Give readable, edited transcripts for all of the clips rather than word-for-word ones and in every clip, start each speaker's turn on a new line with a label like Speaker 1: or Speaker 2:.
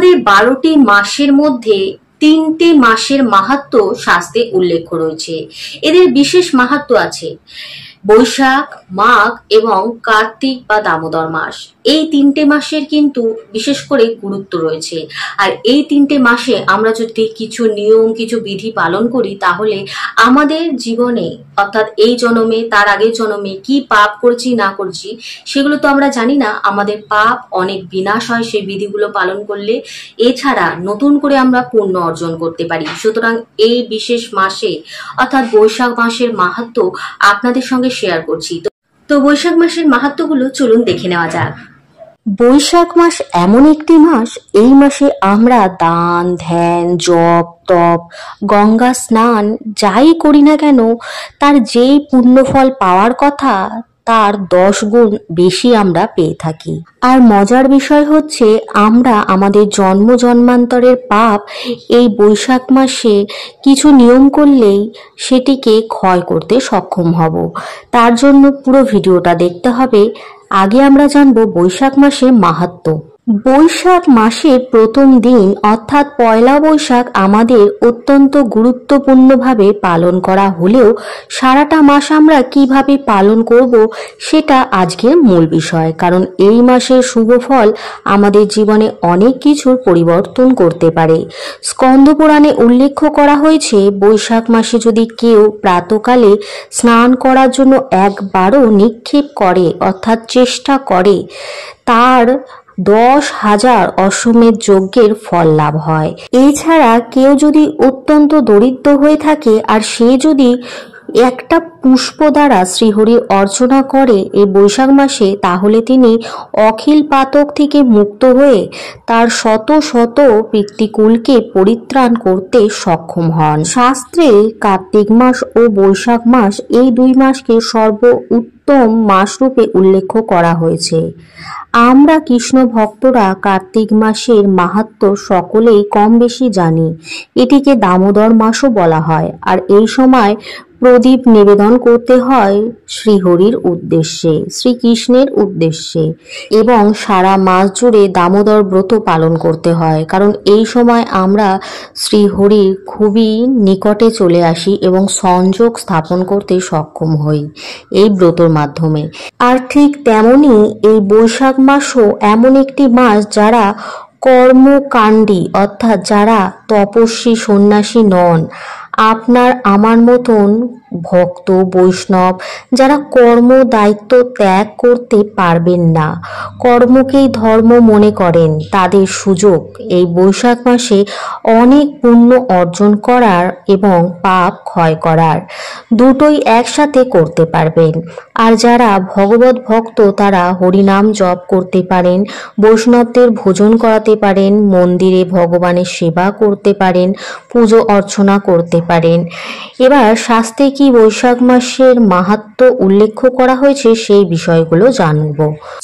Speaker 1: আমাদের 12টি মাসের মধ্যে 3টে মাসের মাহাত্ম্য শাস্ত্রে উল্লেখ রয়েছে। এদের বিশেষ মাহাত্ম্য আছে। বৈশাখ, মাঘ এবং কার্তিক বা দামোদর মাস, এই 3টে মাসের কিন্তু বিশেষ করে গুরুত্ব রয়েছে। আর এই 3টে মাসে আমরা যদি কিছু নিয়ম, কিছু বিধি পালন করি, তাহলে আমাদের জীবনে অর্থাৎ এই জন্মে, তার আগের জন্মে কি পাপ করছি না করছি সেগুলো তো আমরা জানি না। আমাদের পাপ অনেক বিনাশ হয় সেই বিধিগুলো পালন করলে। এছাড়া নতুন করে আমরা পুণ্য অর্জন করতে পারি। সুতরাং এই বিশেষ মাসে অর্থাৎ বৈশাখ মাসের মাহাত্ম্য আপনাদের সঙ্গে শেয়ার করছি। তো বৈশাখ মাসের মাহাত্ম্যগুলো চলুন দেখে নেওয়া যাক। বৈশাখ মাস এমন একটি মাস, এই মাসে আমরা দান, ধ্যান, জপ, তপ, গঙ্গা স্নান যাই করি না কেন, তার যেই পুণ্যফল পাওয়ার কথা তার 10 গুণ বেশি আমরা পেয়ে থাকি। আর মজার বিষয় হচ্ছে, আমরা আমাদের জন্ম জন্মান্তরের পাপ এই বৈশাখ মাসে কিছু নিয়ম করলেই সেটিকে ক্ষয় করতে সক্ষম হব। তার জন্য পুরো ভিডিওটা দেখতে হবে। আগে আমরা জানবো বৈশাখ মাসের মাহাত্ম্য। বৈশাখ মাসের প্রথম দিন অর্থাৎ পয়লা বৈশাখ আমাদের অত্যন্ত গুরুত্বপূর্ণভাবে পালন করা হলেও সারাটা মাস আমরা কিভাবে পালন করব সেটা আজকের মূল বিষয়। কারণ এই মাসের শুভ ফল আমাদের জীবনে অনেক কিছুর পরিবর্তন করতে পারে। স্কন্দ পুরাণে উল্লেখ করা হয়েছে, বৈশাখ মাসে যদি কেউ প্রাতকালে স্নান করার জন্য একবারও নিক্ষেপ করে অর্থাৎ চেষ্টা করে, তার 10,000 অশ্বমেধ যজ্ঞের ফল লাভ হয়। এছাড়া কেউ যদি অত্যন্ত দরিদ্র হয়ে থাকে আর সে যদি একটা পুষ্প দ্বারা শ্রীহরির অর্চনা করে এই বৈশাখ মাসে, তাহলে তিনি অখিল পাতক থেকে মুক্ত হয়ে তার শত শত পিতৃকুলকে পরিত্রাণ করতে সক্ষম হন। শাস্ত্রে কার্তিক মাস ও বৈশাখ মাস এই 2 মাসকে সর্বোত্তম মাস রূপে উল্লেখ করা হয়েছে। আমরা কৃষ্ণ ভক্তরা কার্তিক মাসের মাহাত্ম্য সকলেই কম বেশি জানি। এটিকে দামোদর মাসও বলা হয়। আর এই সময় প্রদীপ নিবেদন করতে হয় শ্রীহরির উদ্দেশ্যে, শ্রীকৃষ্ণের উদ্দেশ্যে, এবং সারা মাস জুড়ে দামোদর ব্রত পালন করতে হয়। কারণ এই সময় আমরা শ্রীহরির খুবই নিকটে চলে আসি এবং সংযোগ স্থাপন করতে সক্ষম হই এই ব্রতর মাধ্যমে। আর ঠিক তেমনি এই বৈশাখ মাসও এমন একটি মাস যারা কর্মকাণ্ডী অর্থাৎ যারা তপস্বী সন্ন্যাসী নন, আপনার আমার মতন ভক্ত বৈষ্ণব যারা কর্ম দায়িত্ব ত্যাগ করতে পারবেন না, কর্মকেই ধর্ম মনে করেন, তাদের সুযোগ এই বৈশাখ মাসে অনেক পুণ্য অর্জন করার এবং পাপ ক্ষয় করার, দুটোই একসাথে করতে পারবেন। আর যারা ভগবত ভক্ত তারা হরিনাম জপ করতে পারেন, বৈষ্ণবদের ভোজন করাতে পারেন, মন্দিরে ভগবানের সেবা করতে পারেন, পুজো অর্চনা করতে পারেন। এবার শাস্ত্রে কি বৈশাখ মাসের মাহাত্ম্য উল্লেখ করা হয়েছে সেই বিষয়গুলো জানব।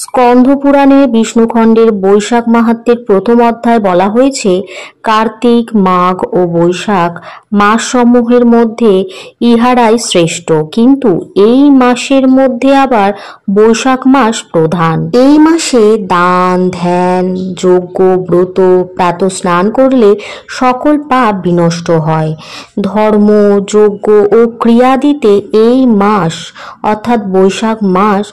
Speaker 1: স্কন্দ পুরাণে বিষ্ণুখণ্ডের বৈশাখ মাহাত্ম্যের প্রথম অধ্যায় বলা হয়েছে, কার্তিক, মাঘ ও বৈশাখ মাস সমূহের মধ্যে ইহারাই শ্রেষ্ঠ, কিন্তু এই মাসের মধ্যে আবার বৈশাখ মাস প্রধান। এই মাসে দান, ধ্যান, যজ্ঞ, ব্রত, প্রাত স্নান করলে সকল পাপ বিনষ্ট হয়। ধর্ম, যজ্ঞ ও ক্রিয়াদিতে এই মাস অর্থাৎ বৈশাখ মাস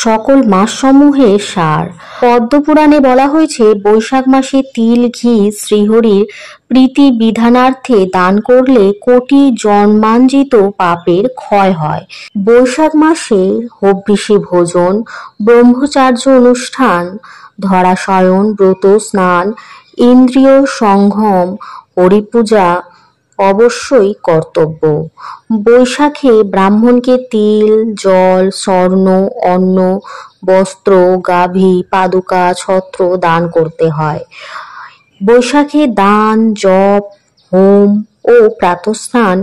Speaker 1: সকল মাসসমূহের সার। পদ্মপুরাণে বলা হয়েছে, বৈশাখ মাসে তিল ঘি শ্রীহরির প্রীতি বিধানার্থে দান করলে কোটি জন্মাঞ্জিত পাপের ক্ষয় হয়। বৈশাখ মাসে হবিষি ভোজন, ব্রহ্মচার্য অনুষ্ঠান, ধরাশয়ন, ব্রত স্নান, ইন্দ্রিয় সংযম, হরিপূজা অবশ্যই কর্তব্য। বৈশাখে ব্রাহ্মণকে তিল, জল, স্বর্ণ, অন্ন, বস্ত্র, গাভী, পাদুকা, ছত্র দান করতে হয়। বৈশাখে দান, জপ, হোম ও প্রাতঃস্নান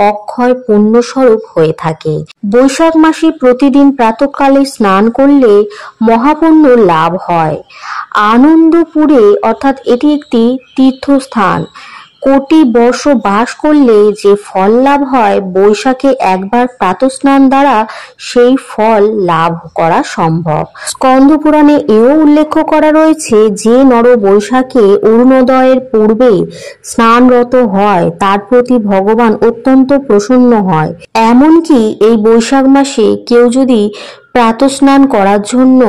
Speaker 1: অক্ষয় পুণ্যস্বরূপ হয়ে থাকে। বৈশাখ মাসে প্রতিদিন প্রাতঃকালে স্নান করলে মহাপুণ্য লাভ হয়। আনন্দপুরে অর্থাৎ এটি একটি তীর্থস্থান, কোটি বর্ষ বাস করলে যে ফল লাভ হয়, বৈশাখে একবার প্রাতঃস্নান দ্বারা সেই ফল লাভ করা সম্ভব। স্কন্দ পুরাণে এও উল্লেখ করা রয়েছে যে নর বৈশাখে অরুণোদয়ের পূর্বে স্নানরত হয় তার প্রতি ভগবান অত্যন্ত প্রসন্ন হয়। এমনকি এই বৈশাখ মাসে কেউ যদি প্রাতঃস্নান করার জন্য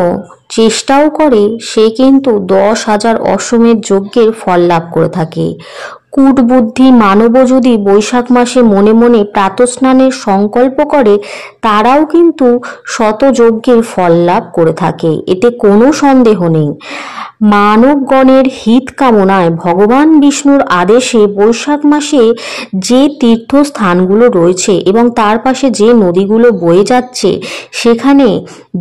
Speaker 1: চেষ্টাও করে, সে কিন্তু 10,000 অশ্বমেধ যজ্ঞের ফল লাভ করে থাকে। কূটবুদ্ধি মানবও যদি বৈশাখ মাসে মনে মনে প্রাতঃস্নানের সংকল্প করে, তারাও কিন্তু শতযজ্ঞের ফল লাভ করে থাকে, এতে কোনো সন্দেহ নেই। মানবগণের হিত কামনায় ভগবান বিষ্ণুর আদেশে বৈশাখ মাসে যে তীর্থস্থানগুলো রয়েছে এবং তার পাশে যে নদীগুলো বয়ে যাচ্ছে, সেখানে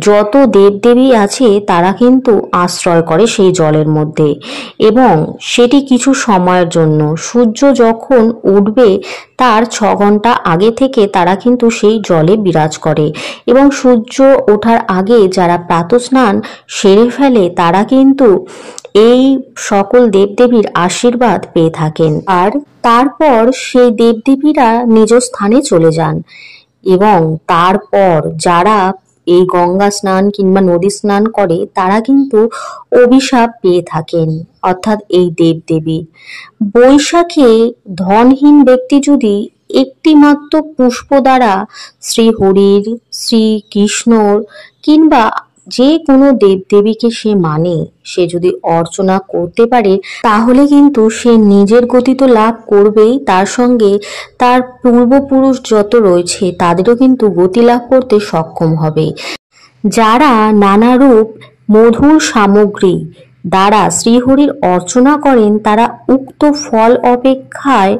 Speaker 1: যত দেবদেবী আছে তারা কিন্তু আশ্রয় করে সেই জলের মধ্যে, এবং সেটি কিছু সময়ের জন্য। সূর্য যখন উঠবে তার 6 ঘন্টা আগে থেকে তারা কিন্তু সেই জলে বিরাজ করে, এবং সূর্য ওঠার আগে যারা প্রাতঃস্নান সেরে ফেলে তারা কিন্তু এই সকল দেবদেবীর আশীর্বাদ পেয়ে থাকেন। আর তারপর সেই দেবদেবীরা নিজ স্থানে চলে যান, এবং তারপর যারা এই গঙ্গা স্নান কিংবা নদী স্নান করে তারা কিন্তু অভিশাপ পেয়ে থাকেন, অর্থাৎ এই দেবদেবী। বৈশাখে ধনহীন ব্যক্তি যদি একটি মাত্র পুষ্প দ্বারা শ্রীহরির, শ্রীকৃষ্ণর কিংবা যে কোনো দেবদেবীকে সে মানে, সে যদি অর্চনা করতে পারে, তাহলে কিন্তু সে নিজের গতি তো লাভ করবেই, তার সঙ্গে তার পূর্বপুরুষ যত রয়েছে তাদেরও কিন্তু গতি লাভ করতে সক্ষম হবে। যারা নানারূপ মধুর সামগ্রী দ্বারা শ্রীহরির অর্চনা করেন তারা উক্ত ফল অপেক্ষায়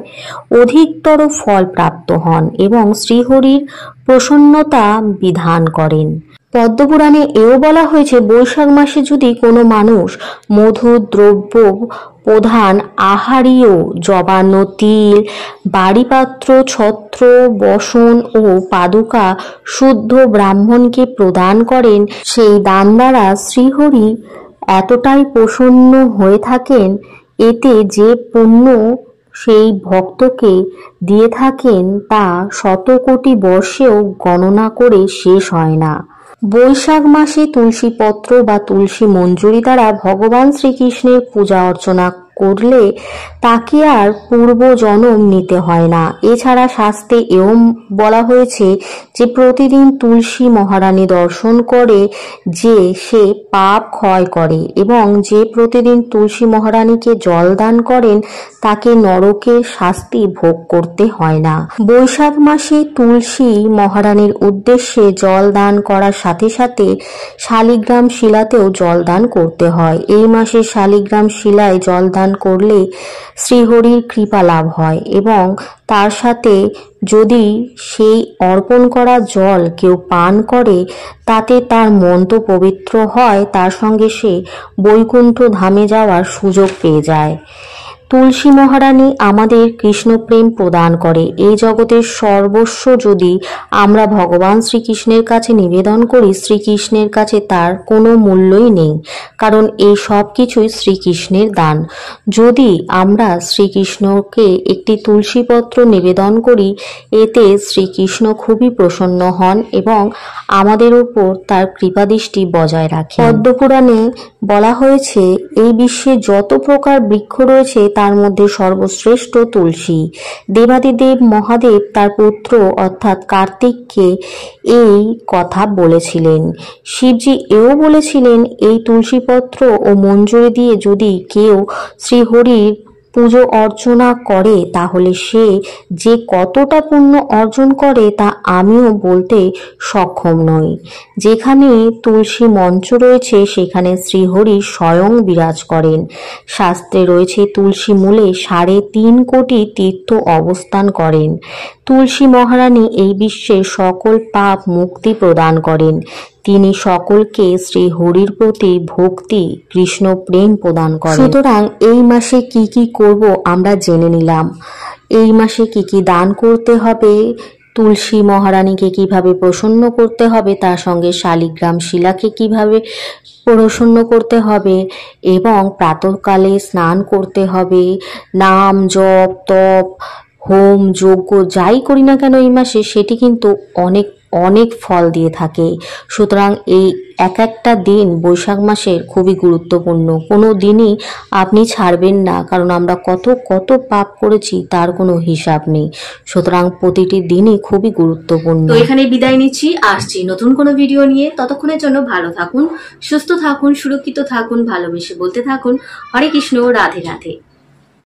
Speaker 1: অধিকতর ফল প্রাপ্ত হন এবং শ্রীহরির প্রসন্নতা বিধান করেন। পদ্মপুরাণে এও বলা হয়েছে, বৈশাখ মাসে যদি কোনো মানুষ মধুর দ্রব্য প্রধান আহারীয় জবান্ন তিল, বাড়িপাত্র, ছত্র, বসন ও পাদুকা শুদ্ধ ব্রাহ্মণকে প্রদান করেন, সেই দান দ্বারা শ্রীহরি এতটাই প্রসন্ন হয়ে থাকেন, এতে যে পুণ্য সেই ভক্তকে দিয়ে থাকেন তা শতকোটি বর্ষেও গণনা করে শেষ হয় না। বৈশাখ মাসে তুলসী পত্র বা তুলসী মঞ্জুরি দ্বারা ভগবান শ্রীকৃষ্ণের পূজা অর্চনা করলে তাকে আর পূর্ব জন্ম নিতে হয় না। এছাড়া শাস্ত্রে এও বলা হয়েছে যে প্রতিদিন তুলসী মহারানী দর্শন করে যে সে পাপ ক্ষয় করে, এবং যে প্রতিদিন তুলসী মহারানীকে জল দান করেন তাকে নরকের শাস্তি ভোগ করতে হয় না। বৈশাখ মাসে তুলসী মহারানীর উদ্দেশ্যে জল দান করার সাথে সাথে শালিগ্রাম শিলাতেও জল দান করতে হয়। এই মাসে শালিগ্রাম শিলায় জল দান করলে শ্রীহরির কৃপা লাভ হয়, এবং তার সাথে যদি সেই অর্পণ করা জল কেউ পান করে তাতে তার মন তো পবিত্র হয়, তার সঙ্গে সে বৈকুণ্ঠ ধামে যাওয়ার সুযোগ পেয়ে যায়। তুলসী মহারানী আমাদের কৃষ্ণপ্রেম প্রদান করে। এই জগতের সর্বস্ব যদি আমরা ভগবান শ্রীকৃষ্ণের কাছে নিবেদন করি, শ্রীকৃষ্ণের কাছে তার কোনো মূল্যই নেই, কারণ এই সব কিছুই শ্রীকৃষ্ণের দান। যদি আমরা শ্রীকৃষ্ণকে একটি তুলসীপত্র নিবেদন করি, এতে শ্রীকৃষ্ণ খুবই প্রসন্ন হন এবং আমাদের উপর তার কৃপাদৃষ্টি বজায় রাখেন। পদ্মপুরাণে বলা হয়েছে, এই বিশ্বে যত প্রকার বৃক্ষ রয়েছে তার মধ্যে সর্বশ্রেষ্ঠ তুলসী। দেবাদিদেব মহাদেব তার পুত্র অর্থাৎ কার্তিককে এই কথা বলেছিলেন। শিবজি এও বলেছিলেন, এই তুলসীপত্র ও মঞ্জুরি দিয়ে যদি কেউ শ্রীহরির পুজো অর্চনা করে তাহলে সে যে কতটা পুণ্য অর্জন করে তা আমিও বলতে সক্ষম নই। যেখানে তুলসী মঞ্চ রয়েছে সেখানে শ্রীহরি স্বয়ং বিরাজ করেন। শাস্ত্রে রয়েছে, তুলসী মূলে 3.5 কোটি তীর্থ অবস্থান করেন। তুলসী মহারানী এই বিশ্বের সকল পাপ মুক্তি প্রদান করেন। তিনি সকলকে শ্রীহরির প্রতি ভক্তি, কৃষ্ণ প্রেম প্রদান করেন। সুতরাং এই মাসে কি কি করব আমরা জেনে নিলাম। এই মাসে কি কি দান করতে হবে, তুলসী মহারানীকে কিভাবে প্রসন্ন করতে হবে, তার সঙ্গে শালিগ্রাম শিলাকে কিভাবে প্রসন্ন করতে হবে এবং প্রাতঃকালে স্নান করতে হবে, নাম জপ তপ হোম যজ্ঞ যাই করি না কেন এই মাসে সেটি কিন্তু অনেক অনেক ফল দিয়ে থাকে। সুতরাং এই একটা দিন বৈশাখ মাসের খুবই গুরুত্বপূর্ণ, কোনো দিনই আপনি ছাড়বেন না, কারণ আমরা কত কত পাপ করেছি তার কোনো হিসাব নেই। সুতরাং প্রতিটি দিনই খুবই গুরুত্বপূর্ণ। তো এখানে বিদায় নিচ্ছি, আসছি নতুন কোনো ভিডিও নিয়ে। ততক্ষণের জন্য ভালো থাকুন, সুস্থ থাকুন, সুরক্ষিত থাকুন, ভালোবেসে বলতে থাকুন হরে কৃষ্ণ, রাধে রাধে।